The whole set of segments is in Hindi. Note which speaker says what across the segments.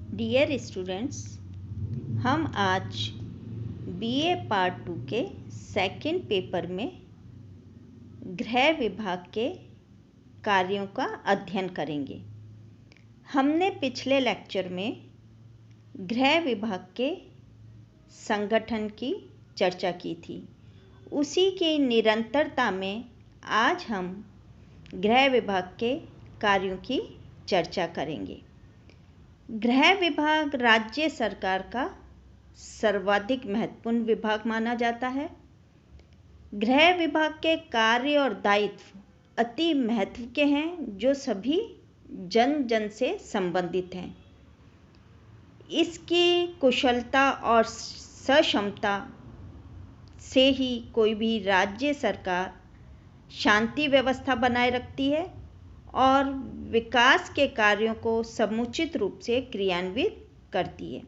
Speaker 1: डियर स्टूडेंट्स, हम आज बीए पार्ट 2 के सेकंड पेपर में गृह विभाग के कार्यों का अध्ययन करेंगे। हमने पिछले लेक्चर में गृह विभाग के संगठन की चर्चा की थी। उसी की निरंतरता में आज हम गृह विभाग के कार्यों की चर्चा करेंगे। गृह विभाग राज्य सरकार का सर्वाधिक महत्वपूर्ण विभाग माना जाता है। गृह विभाग के कार्य और दायित्व अति महत्व के हैं, जो सभी जन जन से संबंधित हैं। इसकी कुशलता और सक्षमता से ही कोई भी राज्य सरकार शांति व्यवस्था बनाए रखती है और विकास के कार्यों को समुचित रूप से क्रियान्वित करती है।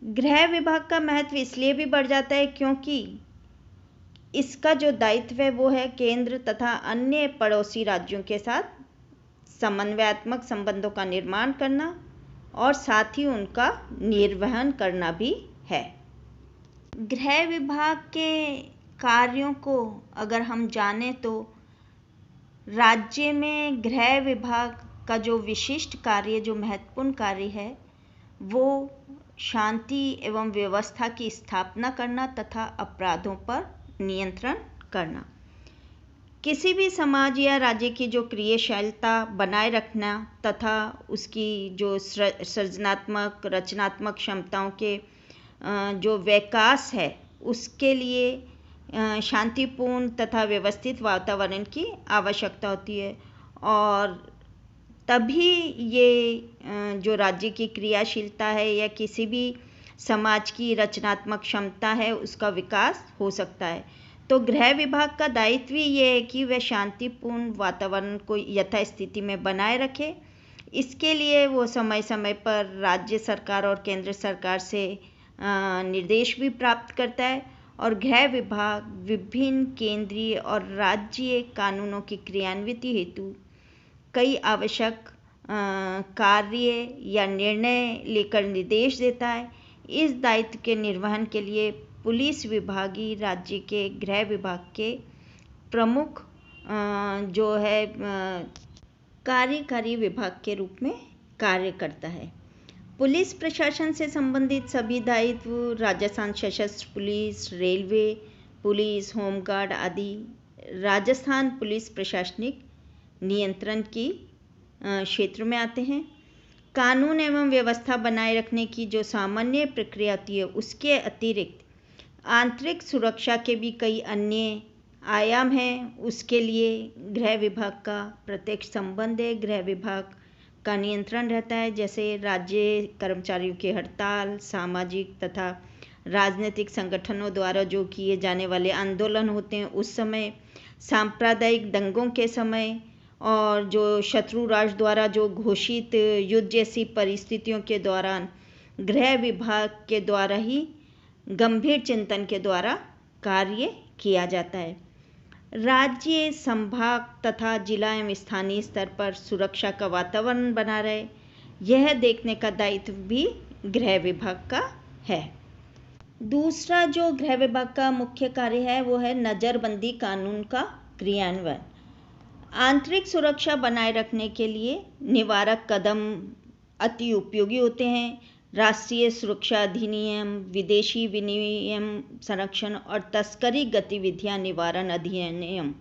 Speaker 1: गृह विभाग का महत्व इसलिए भी बढ़ जाता है क्योंकि इसका जो दायित्व है वो है केंद्र तथा अन्य पड़ोसी राज्यों के साथ समन्वयात्मक संबंधों का निर्माण करना और साथ ही उनका निर्वहन करना भी है। गृह विभाग के कार्यों को अगर हम जानें तो राज्य में गृह विभाग का जो विशिष्ट कार्य, जो महत्वपूर्ण कार्य है, वो शांति एवं व्यवस्था की स्थापना करना तथा अपराधों पर नियंत्रण करना। किसी भी समाज या राज्य की जो क्रियाशीलता बनाए रखना तथा उसकी जो सृजनात्मक रचनात्मक क्षमताओं के जो विकास है, उसके लिए शांतिपूर्ण तथा व्यवस्थित वातावरण की आवश्यकता होती है और तभी ये जो राज्य की क्रियाशीलता है या किसी भी समाज की रचनात्मक क्षमता है, उसका विकास हो सकता है। तो गृह विभाग का दायित्व ये है कि वह शांतिपूर्ण वातावरण को यथास्थिति में बनाए रखे। इसके लिए वो समय समय पर राज्य सरकार और केंद्र सरकार से निर्देश भी प्राप्त करता है और गृह विभाग विभिन्न केंद्रीय और राज्य कानूनों की क्रियान्विति हेतु कई आवश्यक कार्य या निर्णय लेकर निर्देश देता है। इस दायित्व के निर्वहन के लिए पुलिस विभाग ही राज्य के गृह विभाग के प्रमुख जो है कार्यकारी विभाग के रूप में कार्य करता है। पुलिस प्रशासन से संबंधित सभी दायित्व राजस्थान सशस्त्र पुलिस, रेलवे पुलिस, होमगार्ड आदि राजस्थान पुलिस प्रशासनिक नियंत्रण की क्षेत्र में आते हैं। कानून एवं व्यवस्था बनाए रखने की जो सामान्य प्रक्रिया होती है, उसके अतिरिक्त आंतरिक सुरक्षा के भी कई अन्य आयाम हैं। उसके लिए गृह विभाग का प्रत्यक्ष संबंध है। गृह विभाग का नियंत्रण रहता है, जैसे राज्य कर्मचारियों की हड़ताल, सामाजिक तथा राजनीतिक संगठनों द्वारा जो किए जाने वाले आंदोलन होते हैं उस समय, सांप्रदायिक दंगों के समय और जो शत्रु राष्ट्र द्वारा जो घोषित युद्ध जैसी परिस्थितियों के दौरान गृह विभाग के द्वारा ही गंभीर चिंतन के द्वारा कार्य किया जाता है। राज्य, संभाग तथा जिला एवं स्थानीय स्तर पर सुरक्षा का वातावरण बना रहे, यह देखने का दायित्व भी गृह विभाग का है। दूसरा जो गृह विभाग का मुख्य कार्य है वो है नज़रबंदी कानून का क्रियान्वयन। आंतरिक सुरक्षा बनाए रखने के लिए निवारक कदम अति उपयोगी होते हैं। राष्ट्रीय सुरक्षा अधिनियम, विदेशी विनिमय संरक्षण और तस्करी गतिविधियां निवारण अधिनियम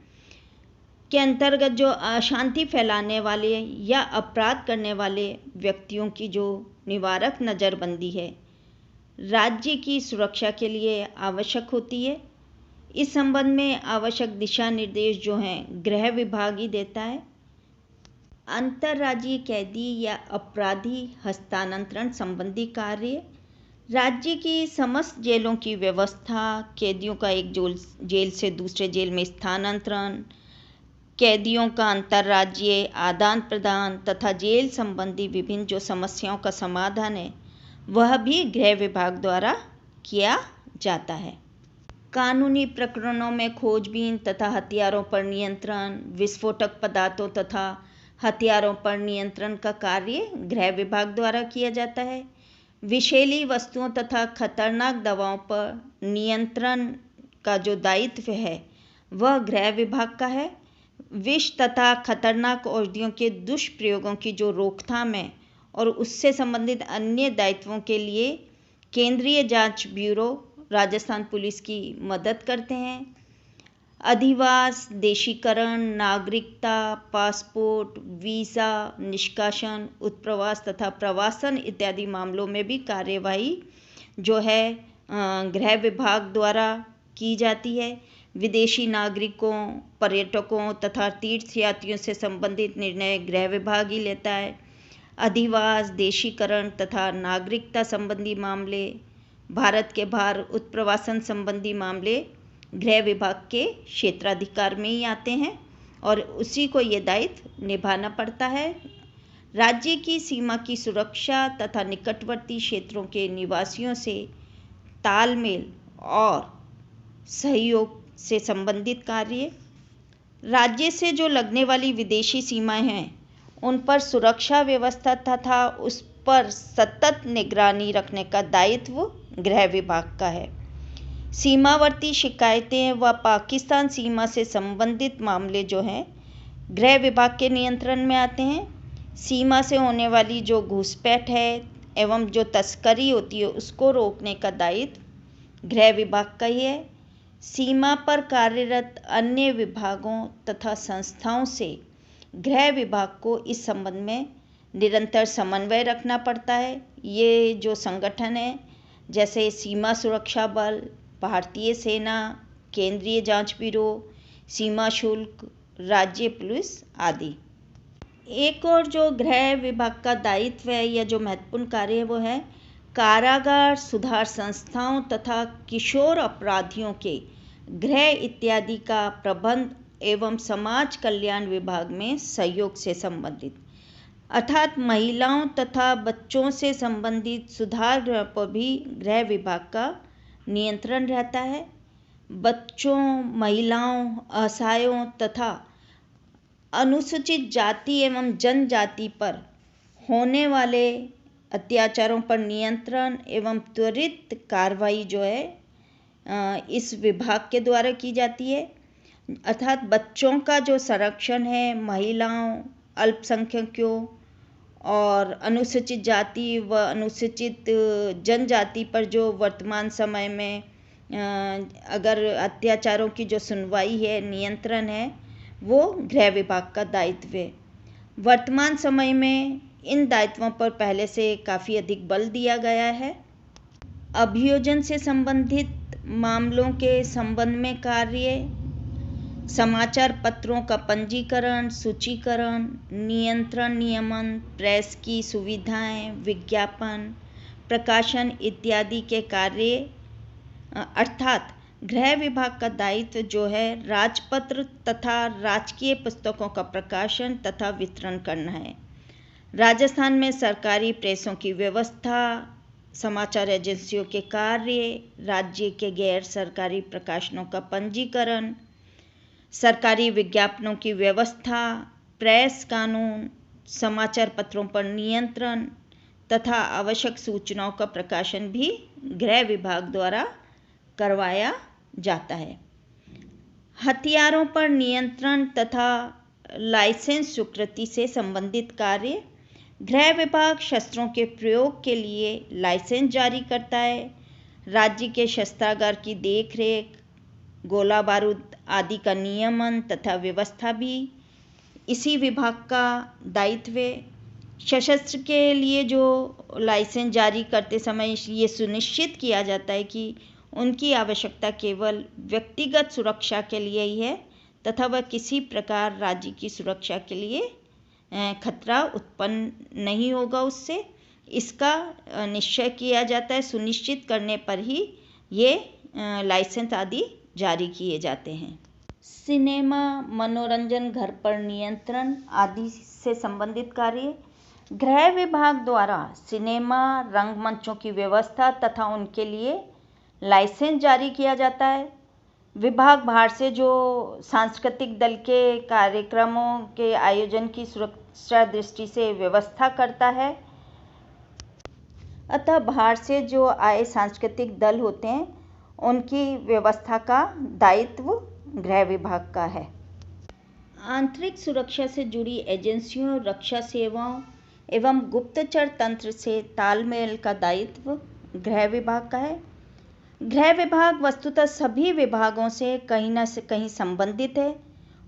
Speaker 1: के अंतर्गत जो अशांति फैलाने वाले या अपराध करने वाले व्यक्तियों की जो निवारक नज़रबंदी है, राज्य की सुरक्षा के लिए आवश्यक होती है। इस संबंध में आवश्यक दिशा निर्देश जो हैं गृह विभाग ही देता है। अंतर्राज्यीय कैदी या अपराधी हस्तांतरण संबंधी कार्य, राज्य की समस्त जेलों की व्यवस्था, कैदियों का एक जेल से दूसरे जेल में स्थानांतरण, कैदियों का अंतर्राज्यीय आदान प्रदान तथा जेल संबंधी विभिन्न जो समस्याओं का समाधान है, वह भी गृह विभाग द्वारा किया जाता है। कानूनी प्रकरणों में खोजबीन तथा हथियारों पर नियंत्रण, विस्फोटक पदार्थों तथा हथियारों पर नियंत्रण का कार्य गृह विभाग द्वारा किया जाता है। विषैली वस्तुओं तथा खतरनाक दवाओं पर नियंत्रण का जो दायित्व है वह गृह विभाग का है। विष तथा खतरनाक औषधियों के दुष्प्रयोगों की जो रोकथाम है और उससे संबंधित अन्य दायित्वों के लिए केंद्रीय जांच ब्यूरो राजस्थान पुलिस की मदद करते हैं। अधिवास, देशीकरण, नागरिकता, पासपोर्ट, वीज़ा, निष्कासन, उत्प्रवास तथा प्रवासन इत्यादि मामलों में भी कार्यवाही जो है गृह विभाग द्वारा की जाती है। विदेशी नागरिकों, पर्यटकों तथा तीर्थयात्रियों से संबंधित निर्णय गृह विभाग ही लेता है। अधिवास, देशीकरण तथा नागरिकता संबंधी मामले, भारत के बाहर उत्प्रवासन संबंधी मामले गृह विभाग के क्षेत्राधिकार में ही आते हैं और उसी को ये दायित्व निभाना पड़ता है। राज्य की सीमा की सुरक्षा तथा निकटवर्ती क्षेत्रों के निवासियों से तालमेल और सहयोग से संबंधित कार्य, राज्य से जो लगने वाली विदेशी सीमाएं हैं उन पर सुरक्षा व्यवस्था तथा उस पर सतत निगरानी रखने का दायित्व गृह विभाग का है। सीमावर्ती शिकायतें व पाकिस्तान सीमा से संबंधित मामले जो हैं गृह विभाग के नियंत्रण में आते हैं। सीमा से होने वाली जो घुसपैठ है एवं जो तस्करी होती है उसको रोकने का दायित्व गृह विभाग का ही है। सीमा पर कार्यरत अन्य विभागों तथा संस्थाओं से गृह विभाग को इस संबंध में निरंतर समन्वय रखना पड़ता है। ये जो संगठन है जैसे सीमा सुरक्षा बल, भारतीय सेना, केंद्रीय जांच ब्यूरो, सीमा शुल्क, राज्य पुलिस आदि। एक और जो गृह विभाग का दायित्व है या जो महत्वपूर्ण कार्य है वो है कारागार सुधार संस्थाओं तथा किशोर अपराधियों के गृह इत्यादि का प्रबंध एवं समाज कल्याण विभाग में सहयोग से संबंधित, अर्थात महिलाओं तथा बच्चों से संबंधित सुधार गृह पर भी गृह विभाग का नियंत्रण रहता है। बच्चों, महिलाओं, असहायों तथा अनुसूचित जाति एवं जनजाति पर होने वाले अत्याचारों पर नियंत्रण एवं त्वरित कार्रवाई जो है इस विभाग के द्वारा की जाती है। अर्थात बच्चों का जो संरक्षण है, महिलाओं, अल्पसंख्यकों और अनुसूचित जाति व अनुसूचित जनजाति पर जो वर्तमान समय में अगर अत्याचारों की जो सुनवाई है, नियंत्रण है, वो गृह विभाग का दायित्व है। वर्तमान समय में इन दायित्वों पर पहले से काफ़ी अधिक बल दिया गया है। अभियोजन से संबंधित मामलों के संबंध में कार्य, समाचार पत्रों का पंजीकरण, सूचीकरण, नियंत्रण, नियमन, प्रेस की सुविधाएं, विज्ञापन, प्रकाशन इत्यादि के कार्य, अर्थात गृह विभाग का दायित्व जो है राजपत्र तथा राजकीय पुस्तकों का प्रकाशन तथा वितरण करना है। राजस्थान में सरकारी प्रेसों की व्यवस्था, समाचार एजेंसियों के कार्य, राज्य के गैर सरकारी प्रकाशनों का पंजीकरण, सरकारी विज्ञापनों की व्यवस्था, प्रेस कानून, समाचार पत्रों पर नियंत्रण तथा आवश्यक सूचनाओं का प्रकाशन भी गृह विभाग द्वारा करवाया जाता है। हथियारों पर नियंत्रण तथा लाइसेंस स्वीकृति से संबंधित कार्य, गृह विभाग शस्त्रों के प्रयोग के लिए लाइसेंस जारी करता है। राज्य के शस्त्रागार की देखरेख, गोला बारूद आदि का नियमन तथा व्यवस्था भी इसी विभाग का दायित्व है। सशस्त्र के लिए जो लाइसेंस जारी करते समय ये सुनिश्चित किया जाता है कि उनकी आवश्यकता केवल व्यक्तिगत सुरक्षा के लिए ही है तथा वह किसी प्रकार राज्य की सुरक्षा के लिए खतरा उत्पन्न नहीं होगा उससे। इसका निश्चय किया जाता है, सुनिश्चित करने पर ही ये लाइसेंस आदि जारी किए जाते हैं। सिनेमा, मनोरंजन, घर पर नियंत्रण आदि से संबंधित कार्य, गृह विभाग द्वारा सिनेमा, रंगमंचों की व्यवस्था तथा उनके लिए लाइसेंस जारी किया जाता है। विभाग बाहर से जो सांस्कृतिक दल के कार्यक्रमों के आयोजन की सुरक्षा दृष्टि से व्यवस्था करता है। अतः बाहर से जो आए सांस्कृतिक दल होते हैं उनकी व्यवस्था का दायित्व गृह विभाग का है। आंतरिक सुरक्षा से जुड़ी एजेंसियों, रक्षा सेवाओं एवं गुप्तचर तंत्र से तालमेल का दायित्व गृह विभाग का है। गृह विभाग वस्तुतः सभी विभागों से कहीं न कहीं संबंधित है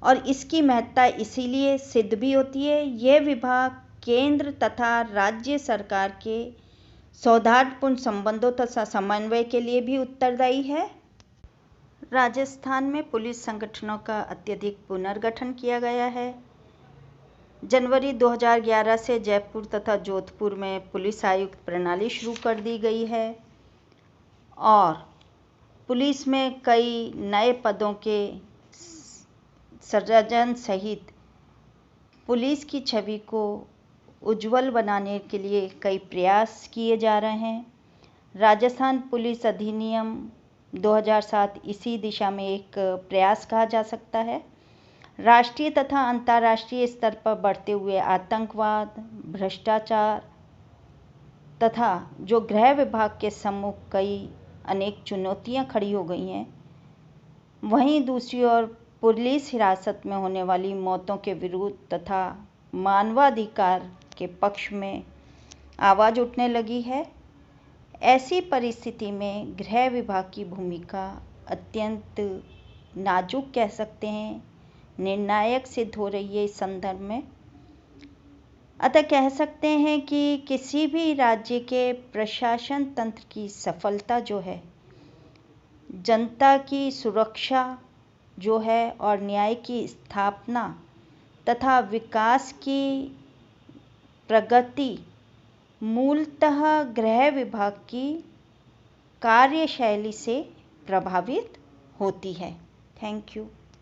Speaker 1: और इसकी महत्ता इसीलिए सिद्ध भी होती है। यह विभाग केंद्र तथा राज्य सरकार के सौहार्दपूर्ण संबंधों तथा समन्वय के लिए भी उत्तरदायी है। राजस्थान में पुलिस संगठनों का अत्यधिक पुनर्गठन किया गया है। जनवरी 2011 से जयपुर तथा जोधपुर में पुलिस आयुक्त प्रणाली शुरू कर दी गई है और पुलिस में कई नए पदों के सृजन सहित पुलिस की छवि को उज्जवल बनाने के लिए कई प्रयास किए जा रहे हैं। राजस्थान पुलिस अधिनियम 2007 इसी दिशा में एक प्रयास कहा जा सकता है। राष्ट्रीय तथा अंतर्राष्ट्रीय स्तर पर बढ़ते हुए आतंकवाद, भ्रष्टाचार तथा जो गृह विभाग के सम्मुख कई अनेक चुनौतियां खड़ी हो गई हैं, वहीं दूसरी ओर पुलिस हिरासत में होने वाली मौतों के विरुद्ध तथा मानवाधिकार के पक्ष में आवाज़ उठने लगी है। ऐसी परिस्थिति में गृह विभाग की भूमिका अत्यंत नाजुक कह सकते हैं, निर्णायक सिद्ध हो रही है इस संदर्भ में। अतः कह सकते हैं कि किसी भी राज्य के प्रशासन तंत्र की सफलता जो है, जनता की सुरक्षा जो है और न्याय की स्थापना तथा विकास की प्रगति मूलतः गृह विभाग की कार्यशैली से प्रभावित होती है। Thank you.